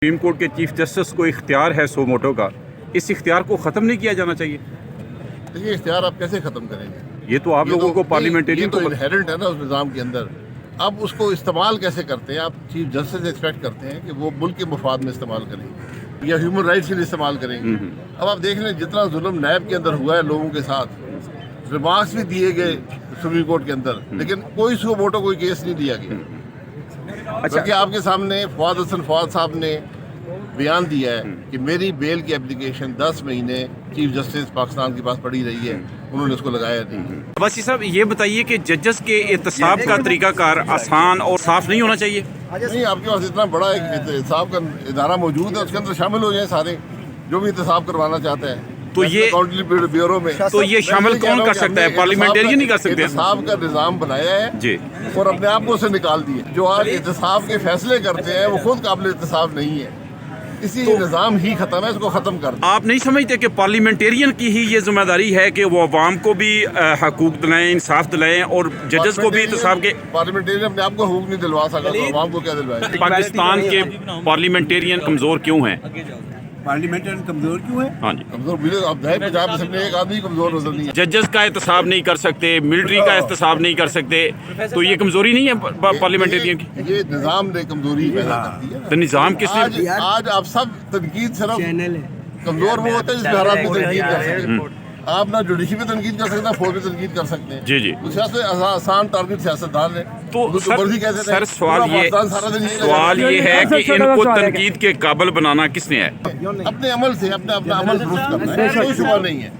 Supreme court کے chief justice کو اختیار ہے سو موٹو کا، اس اختیار کو ختم نہیں کیا جانا چاہیے؟ دیکھیے اختیار آپ کیسے ختم کریں گے؟ یہ تو آپ لوگوں کو پارلیمنٹرین کو انہیرنٹ ہے نا اس نظام کے اندر. اب اس کو استعمال کیسے کرتے ہیں؟ آپ چیف جسٹس ایکسپیکٹ کرتے ہیں کہ وہ ملک کے مفاد میں استعمال کریں گے یا ہیومن رائٹس کے لیے استعمال کریں گے. اب آپ دیکھ لیں جتنا ظلم نیب کے اندر ہوا ہے لوگوں کے ساتھ، ریمارکس بھی دیے گئے سپریم کورٹ کے اندر، لیکن کوئی سو موٹو کوئی کیس نہیں دیا گیا. بلکہ آپ کے سامنے فواد حسن فواد صاحب نے بیان دیا ہے کہ میری بیل کی اپلیکیشن 10 مہینے چیف جسٹس پاکستان کے پاس پڑی رہی ہے، انہوں نے اس کو لگایا نہیں. عباسی صاحب یہ بتائیے کہ ججز کے احتساب کا طریقہ کار آسان اور صاف نہیں ہونا چاہیے؟ نہیں، آپ کے پاس اتنا بڑا ایک احتساب کا ادارہ موجود ہے، اس کے اندر شامل ہو جائیں سارے جو بھی احتساب کروانا چاہتا ہے. تو یہ اکاؤنٹیبلٹی بیورو میں تو یہ شامل کون کر سکتا ہے؟ پارلیمنٹرین نہیں کر سکتے؟ احتساب کا نظام بنایا ہے جی، اور اپنے آپ کو اسے نکال دیے. جو آج احتساب کے فیصلے کرتے ہیں وہ خود قابل احتساب نہیں ہے. اسی نظام ہی ختم ہے، اس کو ختم کر دیں. آپ نہیں سمجھتے کہ پارلیمنٹرین کی ہی یہ ذمہ داری ہے کہ وہ عوام کو بھی حقوق دلائیں، انصاف دلائیں اور ججز کو بھی احتساب کے؟ پارلیمنٹرین اپنے آپ کو حقوق نہیں دلوا سکا تو عوام کو کیا دلوائے؟ پاکستان کے پارلیمنٹرین کمزور کیوں ہیں؟ پارلیمنٹرین کمزور کیوں ہے؟ ہاں جی، کمزور اب 50% میں ایک آدمی کمزور نظر نہیں ہے. ججز کا احتساب نہیں کر سکتے، ملٹری کا احتساب نہیں کر سکتے، تو یہ کمزوری نہیں ہے پارلیمنٹرین کی؟ یہ نظام نے کمزوری پیدا کرتی ہے. تو نظام کس نے؟ آج آپ سب تنقید صرف کمزور وہ ہوتے ہیں جس میں حالات کو تنقید کر سکتے ہیں. آپ نہ جوڈیشری پہ تنقید کر سکتے ہیں، فوج پہ تنقید کر سکتے ہیں. جی جی، تو سیاست آسان ٹارگٹ سیاست دار ہے. تو سر سوال یہ ہے کہ ان کو تنقید کے قابل بنانا کس نے ہے؟ اپنے عمل سے اپنا عمل درست کرنا ہے، کوئی شبہ نہیں ہے.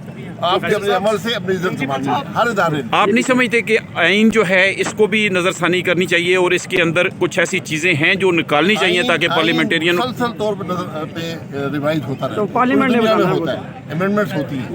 آپ کے اپنے عمل سے اپنی عزت سنبھالنی ہے ہر ادارے میں. آپ نہیں سمجھتے کہ آئین جو ہے اس کو بھی نظر ثانی کرنی چاہیے اور اس کے اندر کچھ ایسی چیزیں ہیں جو نکالنی چاہیے تاکہ پارلیمنٹرین مسلسل طور پہ ریوائز ہوتا رہے؟ پارلیمنٹ میں ہوتا ہے، امینڈمنٹس ہوتی ہیں.